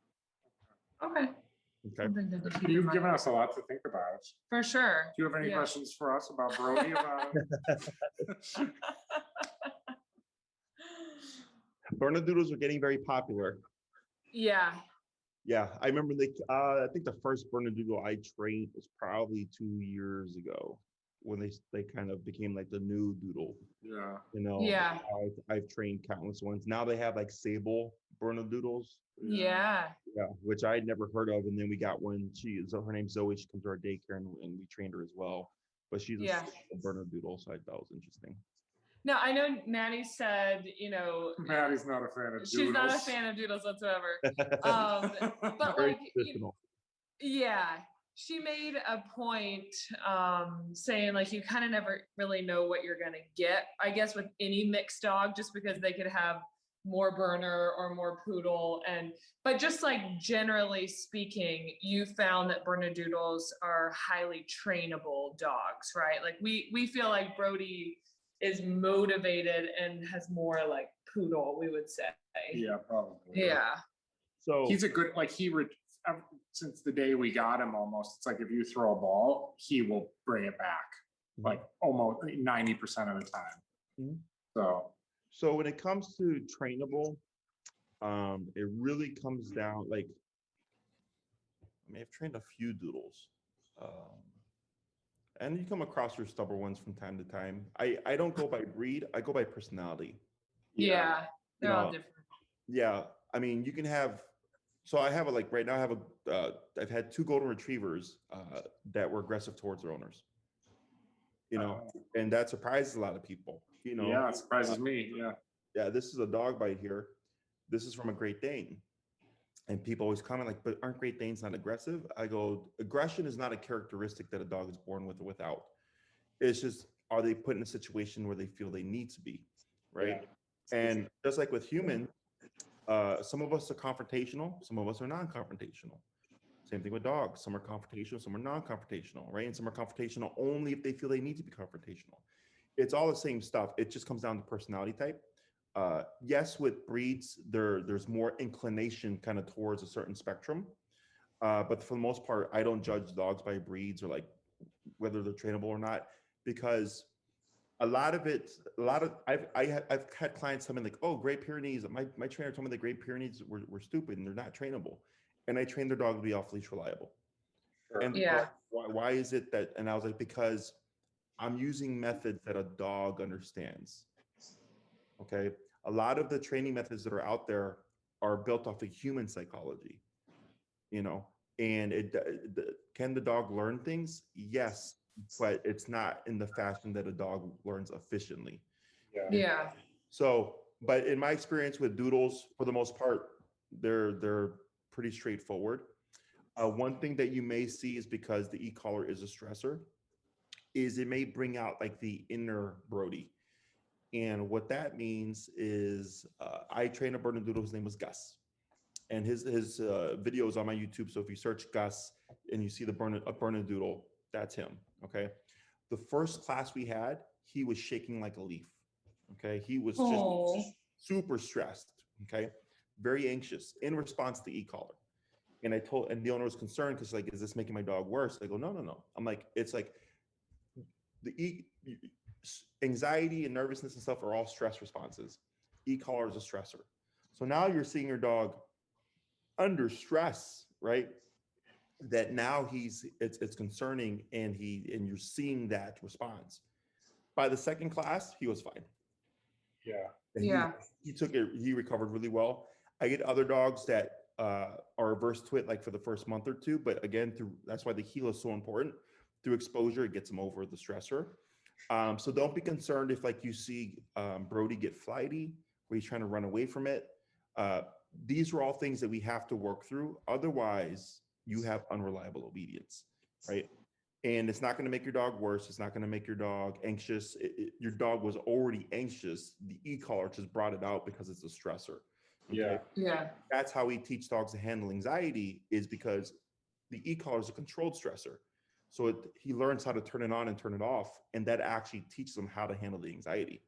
Speaker 2: Okay.
Speaker 3: You've given us a lot to think about.
Speaker 2: For sure.
Speaker 3: Do you have any questions for us about Brody?
Speaker 1: Bernedoodles are getting very popular.
Speaker 2: Yeah.
Speaker 1: Yeah, I remember I think the first Bernedoodle I trained was probably 2 years ago, when they kind of became like the new doodle.
Speaker 3: Yeah.
Speaker 2: Yeah.
Speaker 1: I've trained countless ones. Now they have like sable Bernedoodles.
Speaker 2: Yeah.
Speaker 1: Yeah, which I'd never heard of. And then we got one. Her name's Zoe. She comes to our daycare, and we trained her as well. But she's a Bernedoodle, so I thought it was interesting.
Speaker 2: No, I know Maddie said,
Speaker 3: Maddie's not a fan of doodles.
Speaker 2: She's not a fan of doodles whatsoever. But
Speaker 1: very
Speaker 2: like,
Speaker 1: traditional.
Speaker 2: she made a point saying, like, you kind of never really know what you're going to get, I guess, with any mixed dog, just because they could have more burner or more poodle. But just like generally speaking, you found that Bernedoodles are highly trainable dogs, right? Like we feel like Brody is motivated and has more like poodle, we would say.
Speaker 3: Yeah, probably.
Speaker 2: Yeah.
Speaker 3: So he's a good, like, since the day we got him, almost, it's like if you throw a ball, he will bring it back, like almost 90% of the time.
Speaker 1: So when it comes to trainable, it really comes down, like, may have trained a few doodles. And you come across your stubborn ones from time to time. I don't go by breed. I go by personality.
Speaker 2: Yeah, they're all different.
Speaker 1: Yeah. I mean, you can have, so I have like right now I have I've had 2 golden retrievers that were aggressive towards their owners, and that surprises a lot of people,
Speaker 3: Yeah, it surprises me. Yeah.
Speaker 1: Yeah, this is a dog bite here. This is from a Great Dane. And people always comment like, but aren't Great Danes not aggressive? I go, aggression is not a characteristic that a dog is born with or without. It's just, are they put in a situation where they feel they need to be, right? Yeah. And just like with human, some of us are confrontational, some of us are non-confrontational. Same thing with dogs. Some are confrontational, some are non-confrontational, right? And some are confrontational only if they feel they need to be confrontational. It's all the same stuff. It just comes down to personality type. Yes, with breeds, there's more inclination kind of towards a certain spectrum. But for the most part, I don't judge dogs by breeds or like whether they're trainable or not, because I've had clients tell me like, oh, Great Pyrenees, my trainer told me the Great Pyrenees were stupid and they're not trainable. And I trained their dog to be off-leash reliable. Sure. And
Speaker 2: yeah,
Speaker 1: why is it that? And I was like, because I'm using methods that a dog understands. Okay. A lot of the training methods that are out there are built off of human psychology, and can the dog learn things? Yes, but it's not in the fashion that a dog learns efficiently.
Speaker 2: Yeah.
Speaker 1: So, but in my experience with doodles, for the most part, they're pretty straightforward. One thing that you may see is because the e-collar is a stressor, is it may bring out like the inner Brody. And what that means is I trained a Bernedoodle. His name was Gus. And his videos on my YouTube. So if you search Gus and you see a Bernedoodle, that's him. Okay. The first class we had, he was shaking like a leaf. Okay. He was just super stressed. Okay. Very anxious in response to e-collar. And and the owner was concerned because like, is this making my dog worse? I go, no. I'm like, it's like anxiety and nervousness and stuff are all stress responses. E-collar is a stressor. So now you're seeing your dog under stress, right? That now it's concerning, and you're seeing that response. By the second class, he was fine.
Speaker 3: Yeah.
Speaker 1: He recovered really well. I get other dogs that are averse to it, like for the first month or two, but again, that's why the heel is so important. Through exposure, it gets them over the stressor. So don't be concerned if like you see Brody get flighty, where he's trying to run away from it. These are all things that we have to work through. Otherwise, you have unreliable obedience, right? And it's not going to make your dog worse. It's not going to make your dog anxious. Your dog was already anxious. The e-collar just brought it out because it's a stressor. Okay?
Speaker 2: Yeah.
Speaker 1: That's how we teach dogs to handle anxiety, is because the e-collar is a controlled stressor. So he learns how to turn it on and turn it off. And that actually teaches him how to handle the anxiety,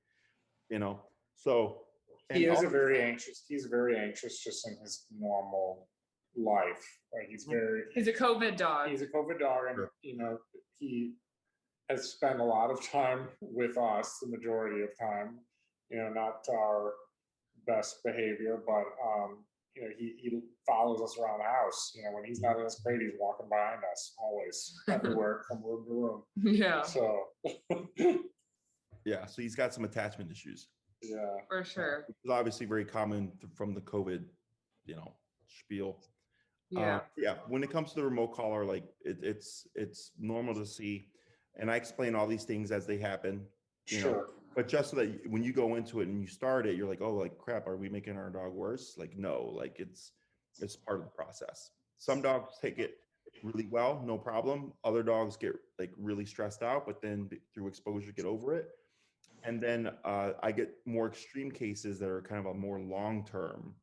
Speaker 1: So
Speaker 3: he's very anxious just in his normal life. Like he's
Speaker 2: a COVID dog.
Speaker 3: He's a COVID dog. And, he has spent a lot of time with us, the majority of time, not our best behavior, but, he follows us around the house. When he's not in his crate, he's walking behind us always, everywhere, from room to room.
Speaker 2: Yeah.
Speaker 3: So.
Speaker 1: Yeah. So he's got some attachment issues.
Speaker 3: Yeah.
Speaker 2: For sure.
Speaker 1: It's obviously very common from the COVID, spiel.
Speaker 2: Yeah.
Speaker 1: When it comes to the remote collar, like it's normal to see, and I explain all these things as they happen.
Speaker 3: Sure.
Speaker 1: But just so that when you go into it and you start it, you're like, oh, like crap, are we making our dog worse? Like, no, like it's part of the process. Some dogs take it really well, no problem. Other dogs get like really stressed out, but then through exposure get over it. And then I get more extreme cases that are kind of a more long-term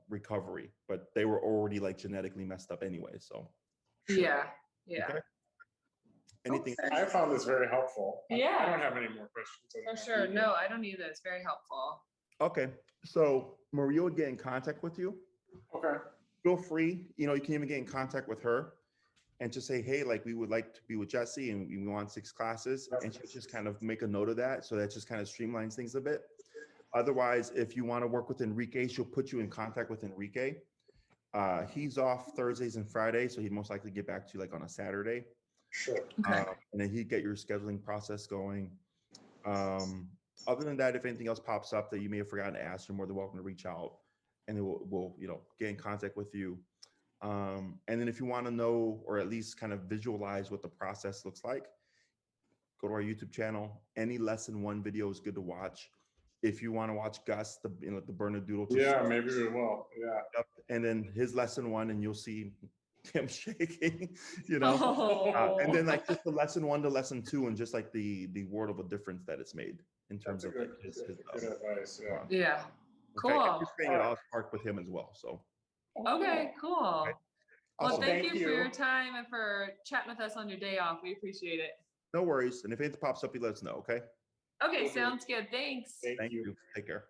Speaker 1: recovery, but they were already like genetically messed up anyway. So.
Speaker 2: Sure. Yeah.
Speaker 1: Okay. Anything?
Speaker 3: I found this very helpful.
Speaker 2: Yeah.
Speaker 3: I don't have any more questions.
Speaker 2: For sure. No, I don't either. It's very helpful.
Speaker 1: Okay. So Maria would get in contact with you.
Speaker 3: Okay.
Speaker 1: Feel free. You can even get in contact with her and just say, hey, like we would like to be with Jesse and we want 6 classes. And she'll just kind of make a note of that. So that just kind of streamlines things a bit. Otherwise, if you want to work with Enrique, she'll put you in contact with Enrique. He's off Thursdays and Fridays, so he'd most likely get back to you like on a Saturday.
Speaker 3: Sure.
Speaker 2: Okay.
Speaker 1: And then he'd get your scheduling process going. Other than that, if anything else pops up that you may have forgotten to ask, you're more than welcome to reach out, and then we'll get in contact with you. And then if you want to know or at least kind of visualize what the process looks like, go to our YouTube channel. Any lesson 1 video is good to watch. If you want to watch Gus, the Bernedoodle.
Speaker 3: Yeah, maybe we will. Yeah.
Speaker 1: Yep. And then his lesson 1, and you'll see him shaking,
Speaker 2: Oh.
Speaker 1: and then like just the lesson 1 to lesson 2, and just like the world of a difference that it's made in terms
Speaker 3: That's
Speaker 1: of
Speaker 3: good,
Speaker 1: like, his
Speaker 3: good advice. Yeah.
Speaker 2: Yeah.
Speaker 1: In
Speaker 2: Cool.
Speaker 1: fact, I'm just bringing it all spark with him as well. So
Speaker 2: Okay, cool.
Speaker 1: Okay.
Speaker 2: Well,
Speaker 1: Awesome.
Speaker 2: thank you for your time and for chatting with us on your day off. We appreciate it.
Speaker 1: No worries. And if anything pops up, you let us know. Okay.
Speaker 2: Okay, sounds good. Thanks.
Speaker 1: Thank you. Take care.